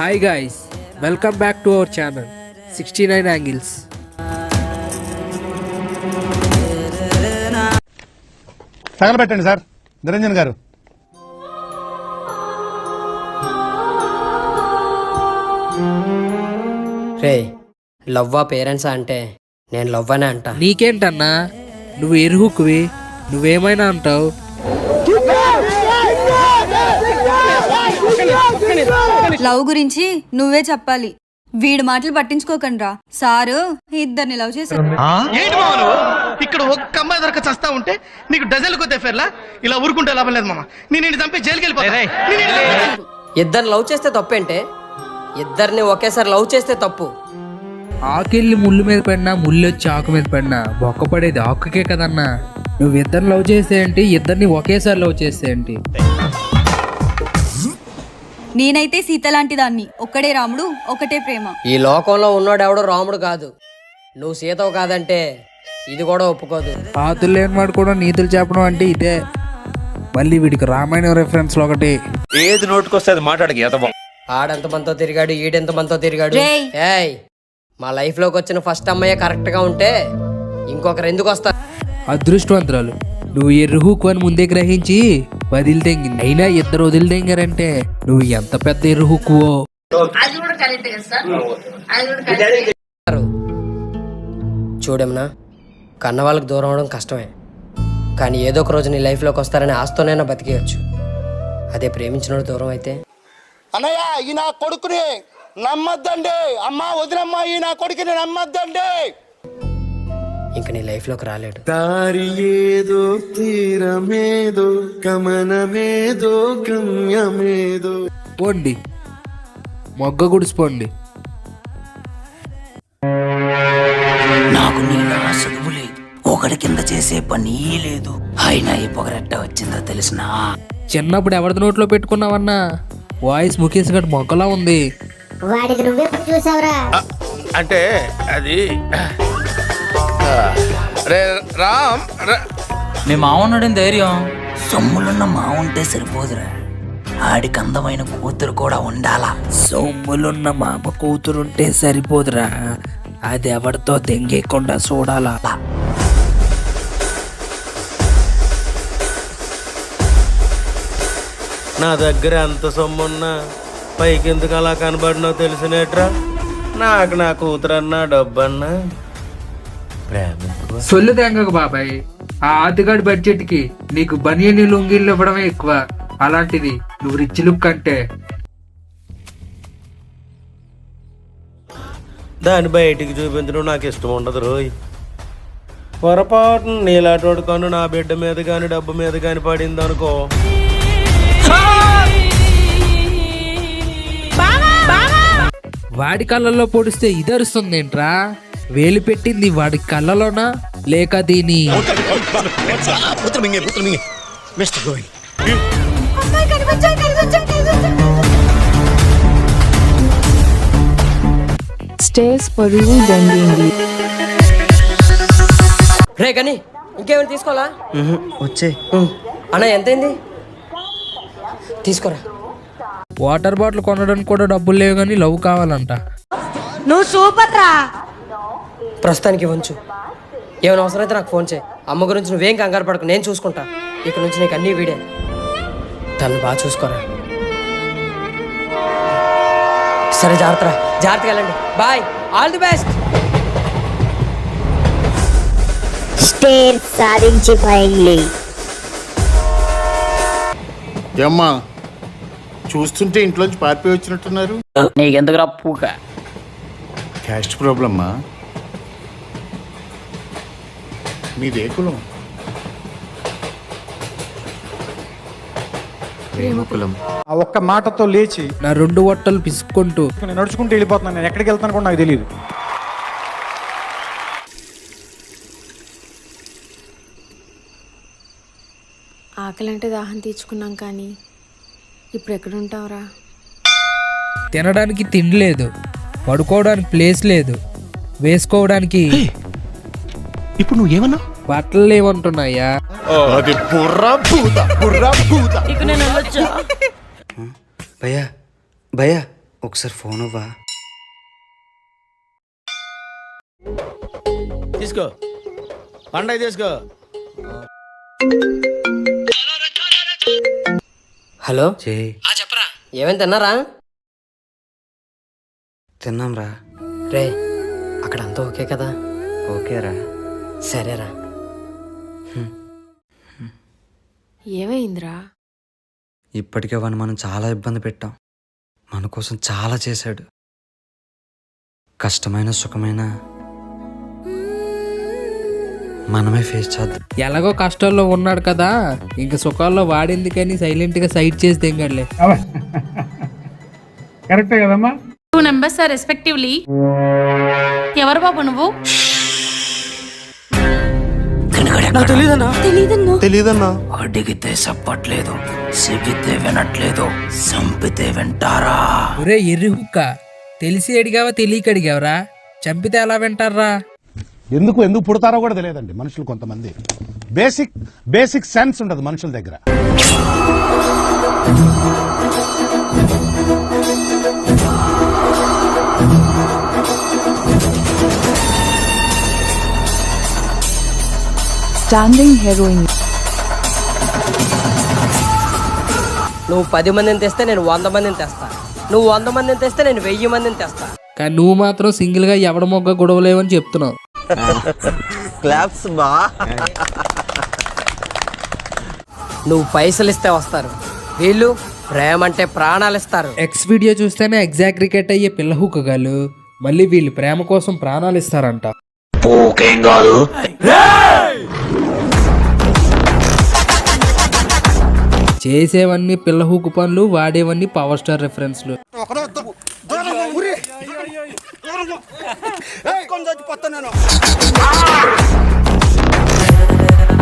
Hi guys, welcome back to our channel 69 Angles. తగలబెట్టండి sir Niranjan garu. రే లవ్వా పేరెంట్సా అంటే నేను లవ్వనే అంట. నీకేంటన్నా, నువ్వు ఎరుహుకువి, నువ్వేమైనా అంటావు. లవ్ గురించి నువ్వే చెప్పాలి. వీడి మాటలు పట్టించుకోకండి రా. సారు ఇద్దరిని లవ్ చేశారు. ఏంటి మామ నువ్వు ఇక్కడ ఒక్క అమ్మాయి దొరక చస్తా ఉంటే నీకు డజన్లు కొద్ది ఫేర్లా ఇలా ఊరుకుంటే లాభం లేదు మామ. నేను చంపి జైలుకి వెళ్ళిపోతా. ఇద్దరిని లవ్ చేస్తే తప్పేంటే? ఇద్దరిని ఒకేసారి లవ్ చేస్తే తప్పు. ఆకెళ్ళి ముళ్ళు మీద పడినా, ముళ్ళు వచ్చి ఆకు మీద పడినా బొక్క పడేది ఆకుకే కదన్నా. నువ్వు ఇద్దరిని లవ్ చేస్తే ఏంటి, ఇద్దరిని ఒకేసారి లవ్ చేస్తే ఏంటి? నేనైతే సీత లాంటి దాన్ని. ఒక్కడే రాముడు, ఒకటే ప్రేమ. ఈ లోకంలో ఉన్నోడెవడో రాముడు కాదు. నువ్వు సీతవు కాదంటే ఇది కూడా ఒప్పుకోదు. ఆతులు లేని వాడు కూడా నీతులు చెప్పడం అంటే ఇదే. మళ్ళీ వీడికి రామాయణం రెఫరెన్స్ ఒకటి. ఏది నోటుకొస్తే అది మాట్లాడక ఎదవం. ఆడెంత మనతో తిరిగాడు, ఈడెంత మనతో తిరిగాడు. రేయ్. ఏయ్, మా లైఫ్ లోకి వచ్చిన ఫస్ట్ అమ్మాయి కరెక్ట్ గా ఉంటే ఇంకొకరు ఎందుకు వస్తారు? అదృష్టవంతురాలు. నువ్వు ఎర్రుహూకు అని ముందే గ్రహించి వదిలితెంగింది. అయినా ఇద్దరు వదిలితెంగారంటే నువ్వు ఎంత పెద్ద ఎర్రుహూకువో. చూడమ్మా, కన్న వాళ్ళకి దూరం అవడం కష్టమే, కానీ ఏదో ఒక రోజు నీ లైఫ్ లోకి వస్తారని ఆస్తోనైనా బతికేయచ్చు. అదే ప్రేమించిన దూరం అయితే. అన్నయ్య ఈ నా కొడుకుని నమ్మద్దండి. అమ్మా వదినమ్మా, ఈ నా కొడుకుని నమ్మద్దండి. ఇంక నీ లైఫ్ లోకి రాలేడు. దారి ఏదో తీరమేదో గమనమేదో గమ్యమేదో. పోండి, మొగ్గ గుడిసిపోండి. నాకు నీలా చదువు లేదు, ఒకటి కింద చేసే పని లేదు. అయినా ఈ పొగరెట్ట వచ్చిందో తెలిసినా? చిన్నప్పుడు ఎవరిది నోట్లో పెట్టుకున్నావన్నా? వాయిస్ ముఖేష్ గడ్ మొగ్గలా ఉంది. వాడికి నువ్వెప్పుడు చూసావురా? అంటే అది రామ్ మీ మావున్నాడని ధైర్యం. సొమ్ములున్న మావుంటే సరిపోదురా, ఆడికి అందమైన కూతురు కూడా ఉండాలా. సొమ్ములున్న మామ కూతురుంటే సరిపోదురా, అది ఎవరితో దెంగేయకుండా చూడాలా. నా దగ్గర ఎంత సొమ్మున్నా పైకెందుకు అలా కనబడినో తెలిసినట్రా. నాకు నా కూతురన్నా డబ్బన్నా ప్రేమ. సొల్లు తెంగకు బాబాయ్. ఆ ఆతిగాడి బడ్జెట్ కి నీకు బనియని లుంగిళ్ళు ఇవ్వడమే ఎక్కువ. అలాంటిది నువ్వు రిచ్ లుక్ అంటే. దాన్ని బయటికి చూపించడం నాకు ఇష్టం ఉండదు రోయ్. పొరపాటున నీలాటోడు కన్ను నా బిడ్డ మీద కానీ డబ్బు మీద కానీ పడింది అనుకో, వాడి కళ్ళల్లో పొడిస్తే ఇది అరుస్తుంది ఏంట్రా? వేలు పెట్టింది వాడి కళ్ళలోనా లేక దీని? రే కానీ ఇంకేమైనా తీసుకోవాలా? వచ్చే అన్న ఎంతైంది? తీసుకోరా. వాటర్ బాటిల్ కొనడానికి కూడా డబ్బులు లేవు కానీ లవ్ కావాలంట. నువ్వు సూపర్ రా. ప్రస్తుతానికి వంచు. ఏమైనా అవసరమైతే నాకు ఫోన్ చేయి. అమ్మ గురించి నువ్వేం కంగారు పడకు, నేను చూసుకుంటా. ఇక్కడ నుంచి నీకు అన్నీ వీడే. తను బాగా చూసుకోరా. సరే, జాగ్రత్తగా వెళ్ళండి. Bye, all the best. స్టేర్ సాధించి ఫైనల్లీ. ఏమ్మా చూస్తుంటే ఇంట్లోంచి పారిపోయి వచ్చినట్టున్నారు. నీకెందుకు రప్పుక? క్యాస్ట్ ప్రాబ్లమ్మా? మీదే కులం? ప్రేమకులం. ఆ ఒక్క మాటతో లేచి నా రెండు వట్టలు పిసుక్కుంటూ నేను నడుచుకుంటూ వెళ్ళిపోతున్నాను. నేను ఎక్కడికి వెళ్తాను కూడా నాకు తెలియదు. ఆకలంటే దాహం తీర్చుకున్నాం, కానీ ఇప్పుడు ఎక్కడుంటావురా? తినడానికి తిండి లేదు, పడుకోవడానికి ప్లేస్ లేదు, వేసుకోవడానికి ఇప్పుడు నువ్వేమన్నా? బట్టలు లేవంటున్నాయా? అది బుర్రా భూత. భయ్యా భయ్యా ఒకసారి ఫోన్ ఇవ్వా. తీసుకో పండగ తీసుకో. హలో చేయి. చెప్పరా ఏమేం తిన్నారా? తిన్నాంరా. రే అక్కడ అంతా ఓకే కదా? ఓకేరా. సరేరా. ఏమైందిరా? ఇప్పటికే వాడిని మనం చాలా ఇబ్బంది పెట్టాం. మన కోసం చాలా చేశాడు. కష్టమైన సుఖమైన మనమే ఫేస్ చేద్దాం. ఎలాగో కష్టాల్లో ఉన్నాడు కదా, ఇంక సుఖాల్లో వాడేందుకని సైలెంట్గా సైడ్ చేసి తెంగడలే. కరెక్టే కదమ్మా. 2 numbers are respectively. ఎవరు బాబు నువ్వు? తెలీదన్నా. అడిగితే చెప్పట్లేదు, చెబితే వినట్లేదు, చంపితే వింటారా? ఒరే ఎర్రి హుక్క, తెలిసి అడిగావా తెలియక అడిగావరా? చంపితే ఎలా వింటారా? ఎందుకు పుడతారో కూడా తెలియదండి మనుషులు. కొంతమంది బేసిక్ సెన్స్ ఉండదు మనుషుల దగ్గర. నువ్వు 10 మందిని తెస్తే నేను 100 మందిని తెస్తా. నువ్వు 100 మందిని తెస్తే నేను 1000 మందిని తెస్తా. కానీ నువ్వు మాత్రం సింగిల్గా ఎవడ మొగ్గ గొడవలేవని చెప్తున్నావు. నువ్వు పైసలు ఇస్తే వస్తారు, వీళ్ళు ప్రేమ అంటే ప్రాణాలు ఇస్తారు. ఎక్స్ వీడియో చూస్తేనే ఎగ్జాక్ట్ క్రికెట్ అయ్యే పిల్ల హుక్కగాలు మళ్ళీ వీళ్ళు ప్రేమ కోసం ప్రాణాలు ఇస్తారంట. చేసేవన్నీ పిల్ల హుక్కు పనులు, వాడేవన్నీ పవర్ స్టార్ రెఫరెన్స్లు.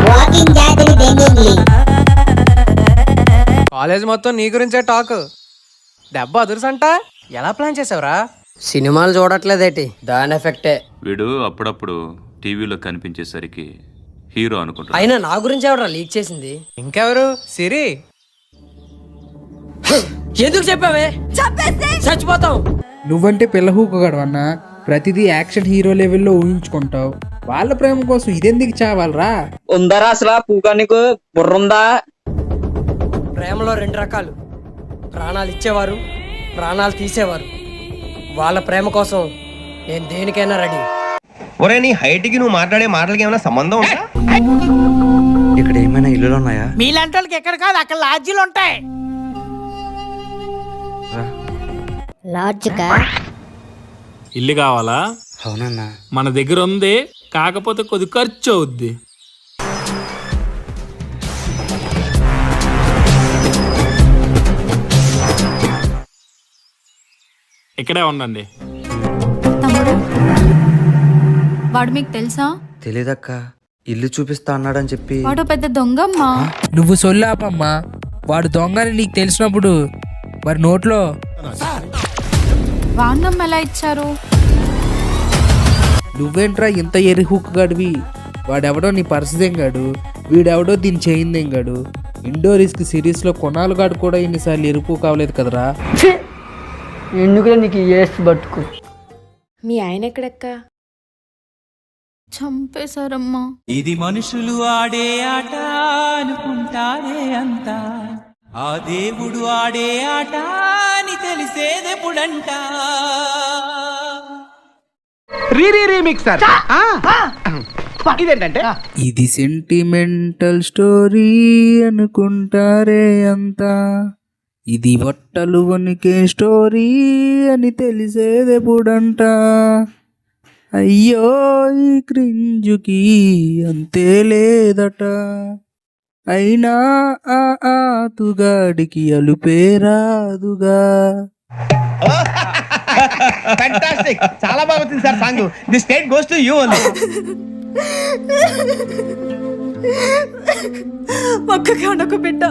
వాకింగ్ జాతిని దెంగింగ్లీ. కాలేజ్ మొత్తం నీ గురించే టాక్. దెబ్బ అదుర్సంట. ఎలా ప్లాన్ చేసావురా? సినిమాలు చూడట్లేదేటి, దాని ఎఫెక్టే. వీడు అప్పుడప్పుడు టీవీలో కనిపించేసరికి హీరో అనుకుంటా. అయినా నా గురించి ఎవడరా లీక్ చేసింది? ఇంకెవరు? సిరి. ఎందుకు చెప్పావే? చచ్చిపోతాం. నువ్వంటే పిల్ల హుక్కగాడు అన్నా, ప్రతిదీ యాక్షన్ హీరో లెవెల్లో ఊహించుకుంటావు. వాళ్ళ ప్రేమ కోసం ఇదెందుకు చావాలరా? ఉందరా అసలు పూకానికి బుర్రుందా? ప్రేమలో 2 రకాలు, ప్రాణాలు ఇచ్చేవారు, ప్రాణాలు తీసేవారు. వాళ్ళ ప్రేమ కోసం నేను దేనికైనా రెడీ. ఒరే నీ హైట్ కి నువ్వు మాట్లాడే మాటలకి ఏమైనా సంబంధం ఉందా? ఇక్కడ ఏమైనా ఇల్లులు ఉన్నాయా? మీలాంటి వాళ్ళకి ఎక్కడ కాదు, అక్కడ లాడ్జీలు ఉంటాయి. లాడ్జ్కా? ఇల్లు కావాలా? అవునన్నా. మన దగ్గర ఉంది, కాకపోతే కొద్ది ఖర్చు అవుద్ది. ఇక్కడే ఉండండి. తమ్ముడు వాడు మీకు తెలుసా? తెలీదక్క, ఇల్లు చూపిస్తా అన్నాడని చెప్పి. వాడు పెద్ద దొంగమ్మా. నువ్వు సొల్లాపమ్మా. వాడు దొంగని నీకు తెలిసినప్పుడు మరి నోట్లో వాంగమ్మ ఎలా ఇచ్చారు? నువ్వేంట్రా ఇంత ఎర్రి హుక్కగాడివి? వాడెవడో నీ పర్సుదెంగాడు, వీడెవడో దీన్ని చేయిందెంగాడు. ఇండో రిస్క్ సిరీస్లో కొనాలుగాడు కూడా ఇన్నిసార్లు ఎరుపు కావలేదు కదరా. ఎందుకు నీకు ఏసి బతుకు? మీ ఆయన ఎక్కడెక్క? చంపేశారమ్మా. ఇది మనుషులు ఆడే ఆట అనుకుంటారే అంతా, ఆ దేవుడు ఆడే ఆట అని తెలిసేదెప్పుడంట. ఇదేంటంటే ఇది సెంటిమెంటల్ స్టోరీ అనుకుంటారే అంతా, ఇది బట్టలు వణికే స్టోరీ అని తెలిసేదెప్పుడంట. అయ్యో ఈ క్రింజుకి అంతే లేదట, అయినా ఆ ఆతుగాడికి అలుపేరాదుగా. ఫ్యాంటాస్టిక్, చాలా బాగా వచ్చింది sir song. The state goes to you only. ఒక్కగా ఒక బిడ్డ,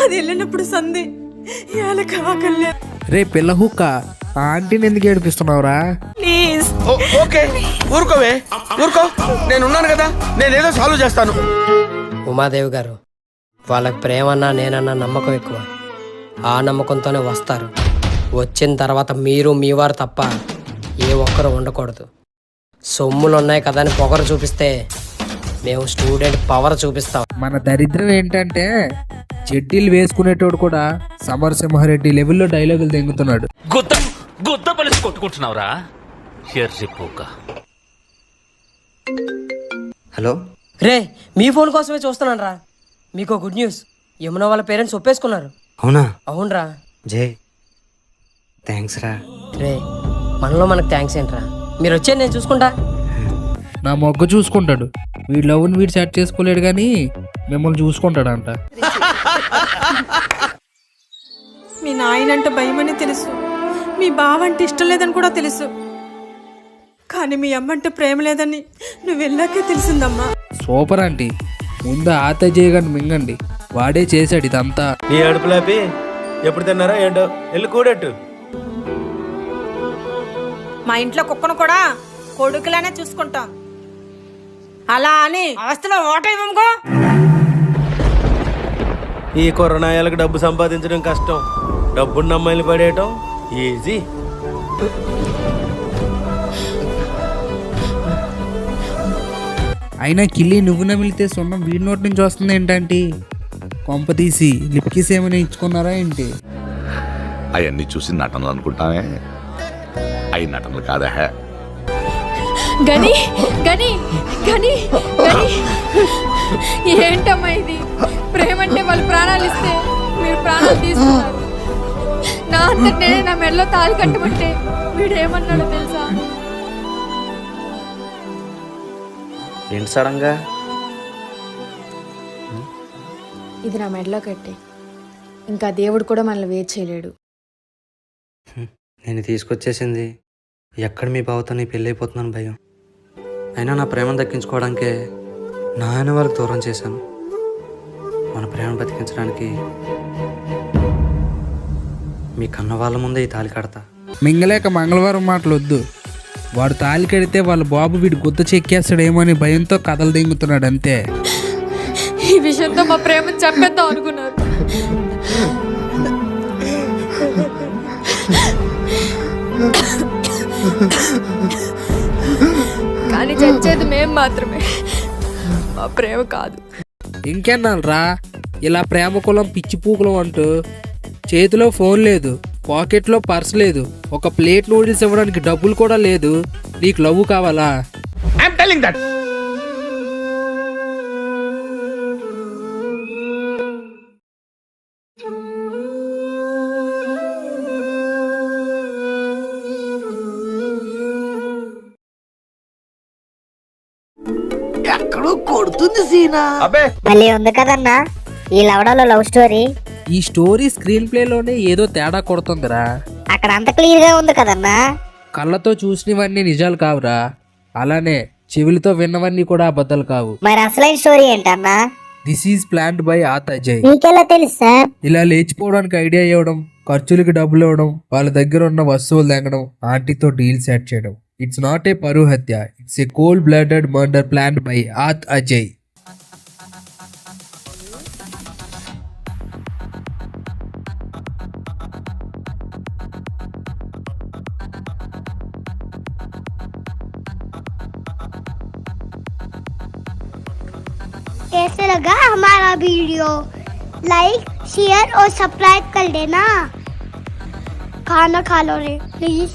అది వెళ్ళినప్పుడు సంధి ఆకలి. రే పిల్ల హుక్క, ఆ ఆంటీని ఎందుకు ఏడిపిస్తున్నావురా? ప్లీజ్. ఓకే ఊరుకోవే, ఊరుకో, నేనున్నాను కదా, నేనేదో సాల్వ్ చేస్తాను. ఉమాదేవి గారు, వాళ్ళకి ప్రేమన్నా నేనన్నా నమ్మకం ఎక్కువ. ఆ నమ్మకంతోనే వస్తారు. వచ్చిన తర్వాత మీరు మీ వారు తప్ప ఏ ఒక్కరు ఉండకూడదు. సొమ్ములు ఉన్నాయి కదా అని పొగరు చూపిస్తే మేము స్టూడెంట్ పవర్ చూపిస్తాం. మన దరిద్రం ఏంటంటే చెడ్డీలు వేసుకునేటోడు కూడా సమరసింహారెడ్డి లెవెల్లో డైలాగులు తెంగుతున్నాడు. గుద్ద పలిసి కొట్టుకుంటున్నావురా ఎర్రిపోక. హలో రే, మీ ఫోన్ కోసమే చూస్తున్నాను రా. మీకు గుడ్ న్యూస్, యమున వాళ్ళ పేరెంట్స్ ఒప్పేసుకున్నారు. అవునా? అవునరా. జై థ్యాంక్స్ రా. రే, మనలో మనకు థ్యాంక్స్ ఏంట్రా, మీరు వచ్చే నేను చూసుకుంటా. నా మొగ్గ చూసుకుంటాడు, వీడి లవ్ని వీడు సెట్ చేసుకోలేడు కానీ మిమ్మల్ని చూసుకుంటాడంట. మీ నాయనంటే భయమని తెలుసు, మీ బావంటే ఇష్టం లేదని కూడా తెలుసు, కానీ మీ అమ్మంటే ప్రేమ లేదని నువ్వు వెళ్ళాకే తెలిసిందమ్మా. సూపర్ ఆంటీ, ముందు ఆతజయ్ గారిని మింగండి, వాడే చేశాడు ఇదంతా. నీ అడుపులాపి ఎప్పుడు తిన్నారా ఏంటో వెళ్ళి కూడట్టు. మా ఇంట్లో కుక్కను కూడా కొడుకులానే చూసుకుంటాం, అలా అని అవస్థలో ఓటైవనుకో. ఈ కొరనాయాలకు డబ్బు సంపాదించడం కష్టం, డబ్బున్న అమ్మాయిని పడేయటం ఈజీ. అయినా కిల్లి నువ్వు నమిలితే సున్నం వీడి నోటి నుంచి వస్తుంది ఏంటంటే, కొంప తీసి లిప్కిస్ ఏమైనా ఇచ్చుకున్నారా ఏంటి? అవన్నీ చూసి నటనలు అనుకుంటామే, అవి నటనలు కాదా. గని గని గని గని ఏంటమ్మా ఇది? ప్రేమ అంటే వాళ్ళు ప్రాణాలు ఇస్తే మీరు ప్రాణాలు తీసుకున్నారు. నా అంతటి నేనే నా మెడలో తాళి కట్టమంటే వీడేమన్నాడో తెలుసా? ఏంటి సడన్గా? ఇది నా మెడలో కట్టే, ఇంకా దేవుడు కూడా మనల్ని వేరు చేయలేడు. నేను తీసుకొచ్చేసింది ఎక్కడ మీ బావతో నీ పెళ్ళి అయిపోతున్నాను భయం. అయినా నా ప్రేమను దక్కించుకోవడానికే నాయన వాళ్ళకి దూరం చేశాను. మన ప్రేమను బతికించడానికి మీ కన్న వాళ్ళ ముందే ఈ తాళి కడతా. మింగలేక మంగళవారం మాటలు వద్దు, వాడు తాళి కడితే వాళ్ళ బాబు వీడు గుద్ద చెక్కేస్తాడేమో అని భయంతో కథలు దింగుతున్నాడు అంతే. ఈ విషయంతో మా ప్రేమను చెప్పేద్దాం అనుకున్నారు, కానీ చచ్చేది మేం మాత్రమే, మా ప్రేమ కాదు. ఇంకెన్నాళ్ళరా ఇలా ప్రేమ కులం పిచ్చి పూకులం అంటూ? చేతిలో ఫోన్ లేదు, పాకెట్లో పర్స్ లేదు, ఒక ప్లేట్ నూడిల్స్ ఇవ్వడానికి డబ్బులు కూడా లేదు, నీకు లవ్ కావాలా? I'm telling that. ఎక్కడో కొడుతుంది సీనా. అబ్బే మళ్ళీ ఉంది కదన్నా ఈ లవడాలో లవ్ స్టోరీ. ఈ స్టోరీ స్క్రీన్ ప్లేలోనే ఏదో తేడా కొడుతుందిరా. అక్కడ అంత క్లియర్ గా ఉంది కదన్నా. కళ్ళతో చూసినవన్నీ నిజాలు కావురా, అలానే చెవులతో విన్నవన్నీ కూడా అబద్ధాలు కావు. మరి అసలైన స్టోరీ ఏంటన్నా? దిస్ ఈజ్ ప్లాన్డ్ బై ఆతజయ్. నీకెలా తెలుసు సార్? ఇలా లేచిపోవడానికి ఐడియా ఇవ్వడం, ఖర్చులకి డబ్బులు ఇవ్వడం, వాళ్ళ దగ్గర ఉన్న వస్తువులు తెగడం, ఆంటీతో డీల్ సెట్ చేయడం. ఇట్స్ నాట్ ఏ పరువు హత్య, it's a cold blooded murder planned by ఆతజయ్. कैसे लगा हमारा वीडियो? लाइक शेयर और सब्सक्राइब कर देना. खाना खा लो रे प्लीज.